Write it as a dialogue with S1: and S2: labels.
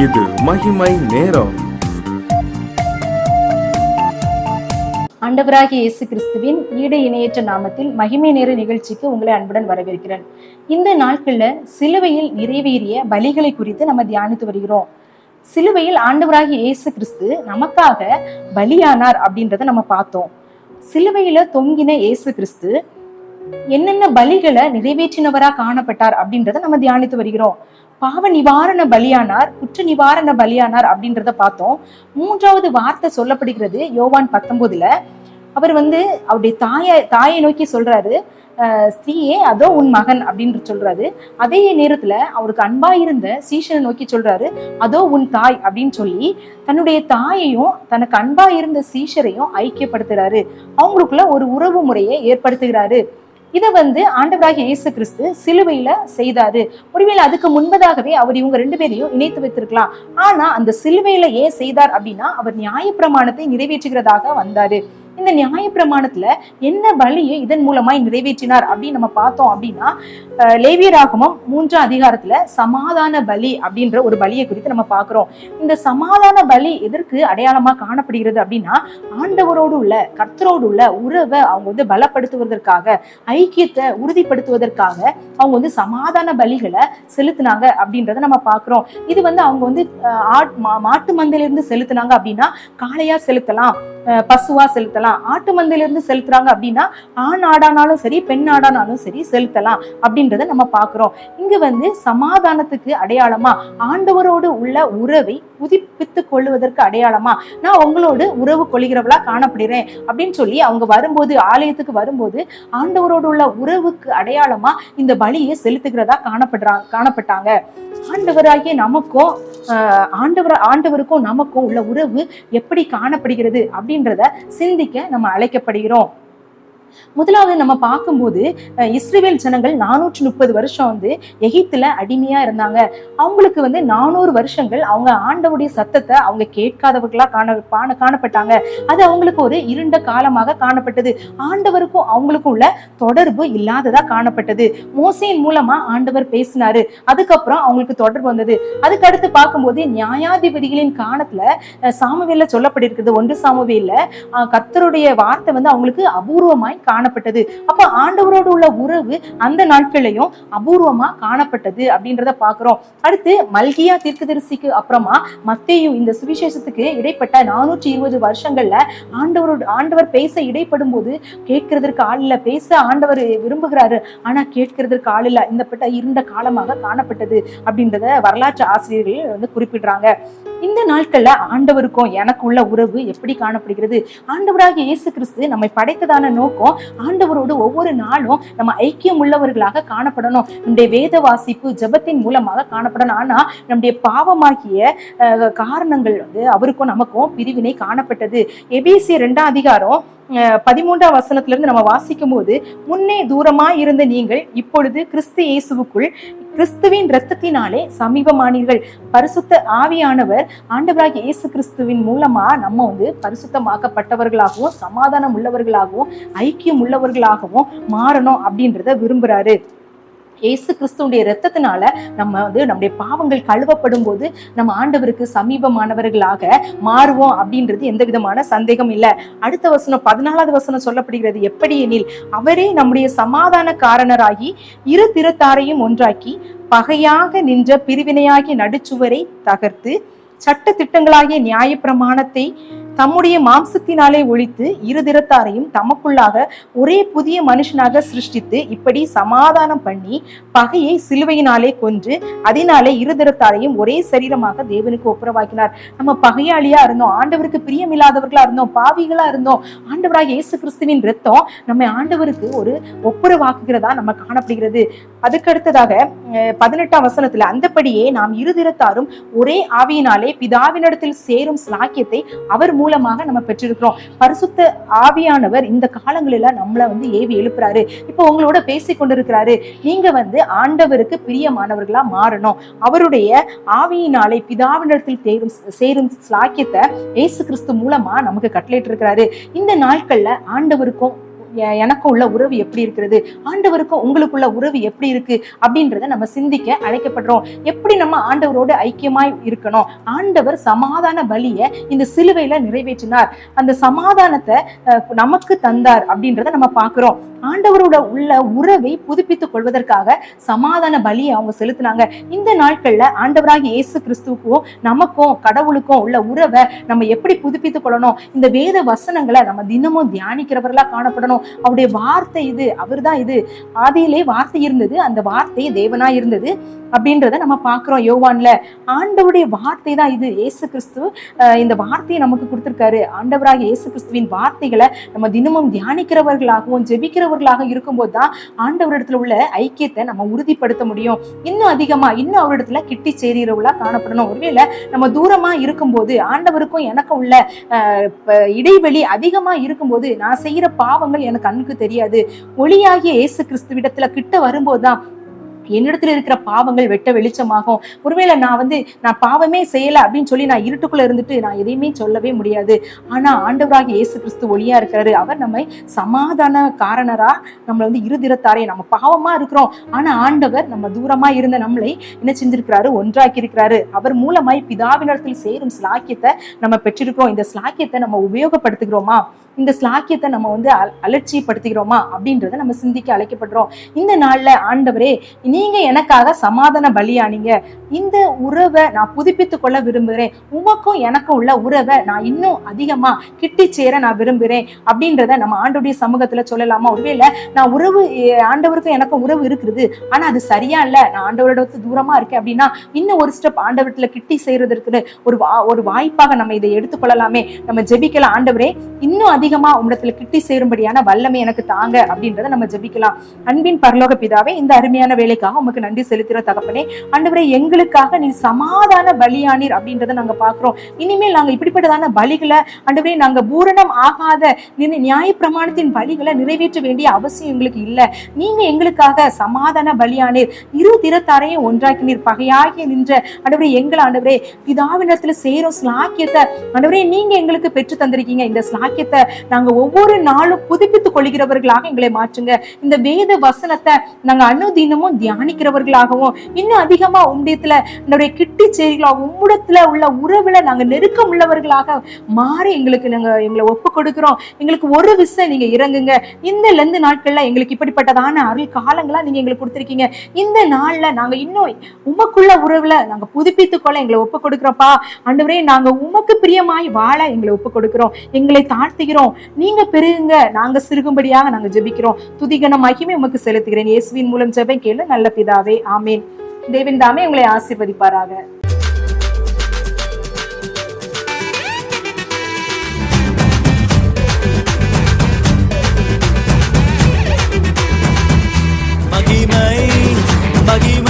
S1: இது மகிமை நேரம்.
S2: ஆண்டவராகிய இயேசு கிறிஸ்துவின் ஈடு இணையற்ற நாமத்தில் மகிமை நேர நிகழ்ச்சிக்கு உங்களை அன்புடன் வரவேற்கிறேன். இந்த நாட்கள்ல சிலுவையில் நிறைவேறிய பலிகளை குறித்து நம்ம தியானித்து வருகிறோம். சிலுவையில் ஆண்டவராகிய இயேசு கிறிஸ்து நமக்காக பலியானார் அப்படின்றத நம்ம பார்த்தோம். சிலுவையில தொங்கின இயேசு கிறிஸ்து என்னென்ன பலிகளை நிறைவேற்றினவரா காணப்பட்டார் அப்படின்றத நம்ம தியானித்து வருகிறோம். பாவ நிவாரண பலியானார், குற்ற நிவாரண பலியானார் அப்படின்றத பார்த்தோம். மூன்றாவது வார்த்தை சொல்லப்படுகிறது யோவான் 19. அவர் அவருடைய தாயை நோக்கி சொல்றாரு, ஸ்திரீயே அதோ உன் மகன் அப்படின்னு சொல்றாரு. அதே நேரத்துல அவருக்கு அன்பா இருந்த சீஷனை நோக்கி சொல்றாரு, அதோ உன் தாய் அப்படின்னு சொல்லி தன்னுடைய தாயையும் தனக்கு அன்பா இருந்த சீஷரையும் ஐக்கியப்படுத்துறாரு. அவங்களுக்குள்ள ஒரு உறவு முறையை ஏற்படுத்துகிறாரு. இதை ஆண்டவராகிய இயேசு கிறிஸ்து சிலுவையில செய்தாரு. ஒருவேளை அதுக்கு முன்பதாகவே அவர் இவங்க ரெண்டு பேரையும் இணைத்து வைத்திருக்கலாம். ஆனா அந்த சிலுவையில ஏன் செய்தார் அப்படின்னா, அவர் நியாயப்பிரமாணத்தை நிறைவேற்றுகிறதாக வந்தாரு. இந்த நியாயப்பிரமாணத்துல என்ன பலியை இதன் மூலமாய் நிறைவேற்றினார் அப்படின்னு நம்ம பார்த்தோம் அப்படின்னா, லேவியராகமம் 3ஆம் அதிகாரத்துல சமாதான பலி அப்படின்ற ஒரு பலியை குறித்து நம்ம பார்க்கிறோம். இந்த சமாதான பலி எதற்கு அடையாளமா காணப்படுகிறது அப்படின்னா, ஆண்டவரோடு உள்ள கர்த்தரோடு உள்ள உறவை அவங்க பலப்படுத்துவதற்காக, ஐக்கியத்தை உறுதிப்படுத்துவதற்காக அவங்க சமாதான பலிகளை செலுத்தினாங்க அப்படின்றத நம்ம பார்க்கிறோம். இது அவங்க மாட்டு மந்தையிலிருந்து செலுத்தினாங்க அப்படின்னா காளையா செலுத்தலாம், பசுவா செலுத்தலாம். ஆட்டு மந்தையில இருந்து செலுத்துறாங்க அப்படின்னா ஆண் ஆடானாலும் சரி பெண் ஆடானாலும் சரி செலுத்தலாம் அப்படின்றத நம்ம பாக்குறோம். இங்க சமாதானத்துக்கு அடையாளமா, ஆண்டவரோடு உள்ள உறவை புதுப்பித்துக் கொள்வதற்கு அடையாளமா நான் உங்களோடு உறவு கொள்கிறவளா காணப்படுறேன் அப்படின்னு சொல்லி அவங்க வரும்போது, ஆலயத்துக்கு வரும்போது ஆண்டவரோடு உள்ள உறவுக்கு அடையாளமா இந்த பலியை செலுத்துகிறதா காணப்பட்டாங்க. ஆண்டவராகிய நமக்கும் ஆண்டவருக்கும் நமக்கும் உள்ள உறவு எப்படி காணப்படுகிறது அப்படின்றத சிந்திக்க நம்ம அழைக்கப்படுகிறோம். முதலாவது நம்ம பார்க்கும்போது, இஸ்ரவேல் ஜனங்கள் 430 வருஷம் எகிப்துல அடிமையா இருந்தாங்க. அவங்களுக்கு 400 வருஷங்கள் அவங்க ஆண்டவருடைய சத்தத்தை அவங்க கேட்காதவர்களா காணப்பட்டாங்க. அது அவங்களுக்கு ஒரு இருண்ட காலமாக காணப்பட்டது. ஆண்டவருக்கும் அவங்களுக்கும் உள்ள தொடர்பு இல்லாததா காணப்பட்டது. மோசேயின் மூலமா ஆண்டவர் பேசினாரு, அதுக்கப்புறம் அவங்களுக்கு தொடர்பு வந்தது. அதுக்கு அடுத்து பார்க்கும்போது நியாயாதிபதிகளின் காலத்துல சாமுவேல்ல சொல்லப்பட்டிருக்கிறது, 1 சாமுவேல்ல கர்த்தருடைய வார்த்தை அவங்களுக்கு அபூர்வமாய் காணப்பட்டது. அப்ப ஆண்டவரோடு உள்ள உறவு அந்த நாட்களையும் அபூர்வமா காணப்பட்டது அப்படின்றத பாக்குறோம். அடுத்து மல்கியா தீர்க்கதரிசிக்கு அப்புறமா மத்தேயு இந்த சுவிசேஷத்துக்கு இடைப்பட்ட 420 வருஷங்கள்ல ஆண்டவர் பேச இடைப்படும் போது கேட்கிறதற்கு ஆள் இல்ல. பேச ஆண்டவர் விரும்புகிறாரு, ஆனா கேட்கிறதற்கு ஆள் இல்ல. இந்த இருண்ட காலமாக காணப்பட்டது அப்படின்றத வரலாற்று ஆசிரியர்கள் குறிப்பிடுறாங்க. இந்த நாட்கள்ல ஆண்டவருக்கும் எனக்கு உள்ள உறவு எப்படி காணப்படுகிறது? ஆண்டவராகிய இயேசு கிறிஸ்து நம்மை படைத்ததான நோக்கம் ஆண்டவரோடு ஒவ்வொரு நாளும் நம்ம ஐக்கியம் உள்ளவர்களாக காணப்படணும். நம்முடைய வேத வாசிப்பு ஜெபத்தின் மூலமாக காணப்படணும். ஆனா நம்முடைய பாவமாகிய காரணங்கள் அவருக்கும் நமக்கும் பிரிவினை காணப்பட்டது. எபேசியர் 2ஆம் அதிகாரம் 13ஆம் வசனத்துல இருந்து நம்ம வாசிக்கும் போது, முன்னே தூரமா இருந்த நீங்கள் இப்பொழுது கிறிஸ்து இயேசுவுக்குள் கிறிஸ்துவின் இரத்தத்தினாலே சமீபமானீர்கள். பரிசுத்த ஆவியானவர் ஆண்டவராகிய இயேசு கிறிஸ்துவின் மூலமா நம்ம பரிசுத்தமாக்கப்பட்டவர்களாகவும் சமாதானம் உள்ளவர்களாகவும் ஐக்கியம் உள்ளவர்களாகவும் மாறணும் அப்படின்றத விரும்புறாரு. இயேசு கிறிஸ்துடைய இரத்தத்தினால நம்ம நம்முடைய பாவங்கள் கழுவப்படும் போது நம்ம ஆண்டவருக்கு சமீபமானவர்களாக மாறுவோம் அப்படின்றது எந்த விதமான சந்தேகம் இல்லை. அடுத்த வசனம் 14வது வசனம் சொல்லப்படுகிறது, எப்படி எனில் அவரே நம்முடைய சமாதான காரணராகி இரு திறத்தாரையும் ஒன்றாக்கி பகையாக நின்ற பிரிவினையாகிய நடுச்சுவரை தகர்த்து சட்ட திட்டங்களாகிய நியாயப்பிரமாணத்தை தம்முடைய மாம்சத்தினாலே ஒழித்து இருதிறத்தாரையும் தமக்குள்ளாக ஒரே புதிய மனுஷனாக சிருஷ்டித்து இப்படி சமாதானம் பண்ணி பகையை சிலுவையினாலே கொன்று அதனாலே இருதிறத்தாரையும் ஒரே சரீரமாக தேவனுக்கு ஒப்புரவாக்கினார். நம்ம பகையாளியா இருந்தோம், ஆண்டவருக்கு பிரியமில்லாதவர்களா இருந்தோம், பாவிகளா இருந்தோம். ஆண்டவராக இயேசு கிறிஸ்துவின் இரத்தம் நம்ம ஆண்டவருக்கு ஒரு ஒப்புரவாக்குகிறதா நம்ம காணப்படுகிறது. அதுக்கு அடுத்ததாக 18ஆம் வசனத்துல, அந்தபடியே நாம் இருதிறத்தாரும் ஒரே ஆவியினாலே பிதாவினிடத்தில் சேரும் ஸ்லாக்கியத்தை அவர் மூலமாக நம்ம பெற்றிருக்கிறோம். பரிசுத்த ஆவியானவர் இந்த காலங்களில நம்மள ஏவி எழுப்புறாரு. இப்போ உங்களோட பேசி கொண்டிருக்கிறாரு. நீங்க ஆண்டவருக்கு பிரியமானவர்களா மாறணும். அவருடைய ஆவியினாலே பிதாவினிடத்தில் சேரும் ஸ்லாக்கியத்தை இயேசு கிறிஸ்து மூலமா நமக்கு கட்டளையிட்டு இருக்கிறாரு. இந்த நாட்கள்ல ஆண்டவருக்கும் எனக்கும் உள்ள உறவு எப்படி இருக்கிறது, ஆண்டவருக்கும் உங்களுக்குள்ள உறவு எப்படி இருக்கு அப்படின்றத நம்ம சிந்திக்க அழைக்கப்படுறோம். எப்படி நம்ம ஆண்டவரோடு ஐக்கியமாய் இருக்கணும்? ஆண்டவர் சமாதான பலியை இந்த சிலுவையில நிறைவேற்றினார், அந்த சமாதானத்தை நமக்கு தந்தார் அப்படின்றத நம்ம பார்க்கிறோம். ஆண்டவரோட உள்ள உறவை புதுப்பித்துக் கொள்வதற்காக சமாதான பலியை அவங்க செலுத்தினாங்க. இந்த நாட்கள்ல ஆண்டவராகிய இயேசு கிறிஸ்துவுக்கும் நமக்கும் கடவுளுக்கும் உள்ள உறவை நம்ம எப்படி புதுப்பித்துக் கொள்ளணும்? இந்த வேத வசனங்களை நம்ம தினமும் தியானிக்கிறவர்களா காணப்படணும். அவருடைய வார்த்தை இது, அவர்தான் இது. ஆதியிலே வார்த்தை இருந்தது, அந்த வார்த்தை தேவனா இருந்தது அப்படின்றத நம்ம பார்க்கிறோம். யோவான்ல ஆண்டவருடைய வார்த்தை தான் இது. இயேசு கிறிஸ்து இந்த வார்த்தையை நமக்கு கொடுத்திருக்காரு. ஆண்டவராக இயேசு கிறிஸ்துவின் வார்த்தைகளை நம்ம தினமும் தியானிக்கிறவர்களாகவும் ஜெபிக்கிறவர்களாக இருக்கும்போது தான் ஆண்டவரிடத்துல உள்ள ஐக்கியத்தை நம்ம உறுதிப்படுத்த முடியும். இன்னும் அதிகமா இன்னும் அவரிடத்துல கிட்டி சேருகிறவர்களா காணப்படணும். ஒருவேளை நம்ம தூரமா இருக்கும்போது ஆண்டவருக்கும் எனக்கும் உள்ள இடைவெளி அதிகமா இருக்கும்போது நான் செய்யற பாவங்கள் எனக்கு கண்ணுக்கு தெரியாது. ஒளியாகிய இயேசு கிறிஸ்துவிடத்துல கிட்ட வரும்போதுதான் என்னிடத்துல இருக்கிற பாவங்கள் வெட்ட வெளிச்சமாகும். ஒருவேளை நான் பாவமே செய்யல அப்படின்னு சொல்லி நான் இருட்டுக்குள்ள இருந்துட்டு நான் எதையுமே சொல்லவே முடியாது. ஆனா ஆண்டவராகிய இயேசு கிறிஸ்து ஒளியா இருக்கிறாரு. அவர் நம்மை சமாதான காரணரா நம்மளை இருதிரத்தாரே. நம்ம பாவமா இருக்கிறோம், ஆனா ஆண்டவர் நம்ம தூரமா இருந்த நம்மளை என்ன செஞ்சிருக்கிறாரு? ஒன்றாக்கி இருக்கிறாரு. அவர் மூலமாய் பிதாவினிடத்தில் சேரும் ஸ்லாக்கியத்தை நம்ம பெற்றிருக்கிறோம். இந்த ஸ்லாக்கியத்தை நம்ம உபயோகப்படுத்துகிறோமா? இந்த ஸ்லாக்கியத்தை நம்ம அலட்சியப்படுத்துகிறோமா அப்படின்றத நம்ம சிந்திக்க அழைக்கப்படுறோம். இந்த நாள்ல ஆண்டவரே, நீங்க எனக்காக சமாதான பலியானீங்க, இந்த உறவை நான் புதுப்பித்துக் கொள்ள விரும்புகிறேன், உமக்கும் எனக்கும் உள்ள உறவை நான் இன்னும் அதிகமா கிட்டி சேர நான் விரும்புகிறேன் அப்படின்றத நம்ம ஆண்டவருடைய சமூகத்துல சொல்லலாமா? ஒருவேளை நான் ஆண்டவருக்கும் எனக்கும் உறவு இருக்குது, ஆனா அது சரியா இல்ல, நான் ஆண்டவரோட தூரமா இருக்கேன் அப்படின்னா இன்னும் ஒரு ஸ்டெப் ஆண்டவரத்துல கிட்டி செய்யறதுக்கு ஒரு வாய்ப்பாக நம்ம இதை எடுத்துக்கொள்ளலாமே. நம்ம ஜெபிக்கலாம், ஆண்டவரே இன்னும் அதிகமா உம்மிடத்துல கிட்டி சேரும்படியான வல்லமை எனக்கு தாங்க அப்படின்றத நம்ம ஜெபிக்கலாம். அன்பின் பரலோக பிதாவே, இந்த அருமையான வேலைக்காக உமக்கு நன்றி செலுத்துற தகப்பனே. ஆண்டவரே, எங்களுக்காக நீ சமாதான பலியானீர் அப்படின்றத நாங்க பாக்குறோம். இனிமேல் நாங்க இப்படிப்பட்டதான பலிகளை ஆண்டவரே நாங்க பூரணம் ஆகாத நியாய பிரமாணத்தின் பலிகளை நிறைவேற்ற வேண்டிய அவசியம் எங்களுக்கு இல்ல. நீங்க எங்களுக்காக சமாதான பலியானீர், இரு திறத்தாரையும் ஒன்றாக்கினீர், பகையாகி நின்ற ஆண்டவரே எங்களை ஆண்டவரே பிதாவினத்துல சேரும் ஸ்லாக்கியத்தை ஆண்டவரே நீங்க எங்களுக்கு பெற்று தந்திருக்கீங்க. இந்த ஸ்லாக்கியத்தை நாங்க ஒவ்வொரு நாளும் புதுப்பித்துக் கொள்கிறவர்களாக எங்களை மாற்றுங்க. இந்த வேத வசனத்தை நாங்க அனுதினமும் தியானிக்கிறவர்களாகவும் இன்னும் அதிகமா உம்முடையத்துல நம்முடைய கிட்டி சேரிகளாக உம்முடத்துல உள்ள உறவுல நாங்க நெருக்கம் உள்ளவர்களாக மாறி எங்களை ஒப்பு கொடுக்கிறோம். எங்களுக்கு ஒரு விஷயம் நீங்க இறங்குங்க. இந்த லெந்து நாட்கள்ல எங்களுக்கு இப்படிப்பட்டதான அருள் காலங்களா நீங்க எங்களுக்கு கொடுத்திருக்கீங்க. இந்த நாள்ல நாங்க இன்னும் உமக்குள்ள உறவுல நாங்க புதுப்பித்துக் கொள்ள எங்களை ஒப்பு கொடுக்கிறோம்ப்பா. ஆண்டவரே, நாங்க உமக்கு பிரியமாய் வாழ எங்களை ஒப்பு கொடுக்கிறோம், எங்களை தாழ்த்துகிறோம். நீங்க பெருகுங்க, நாங்க சிறுகும்படியாக நாங்க ஜெபிக்கிறோம். துதிகன மகிமை உமக்கு செலுத்துகிறேன். இயேசுவின் மூலம் ஜெபம் கேளு நல்ல பிதாவே, ஆமீன். தேவன் தாமே உங்களை ஆசீர்வதிப்பாராக.
S3: மகிமை மகிமை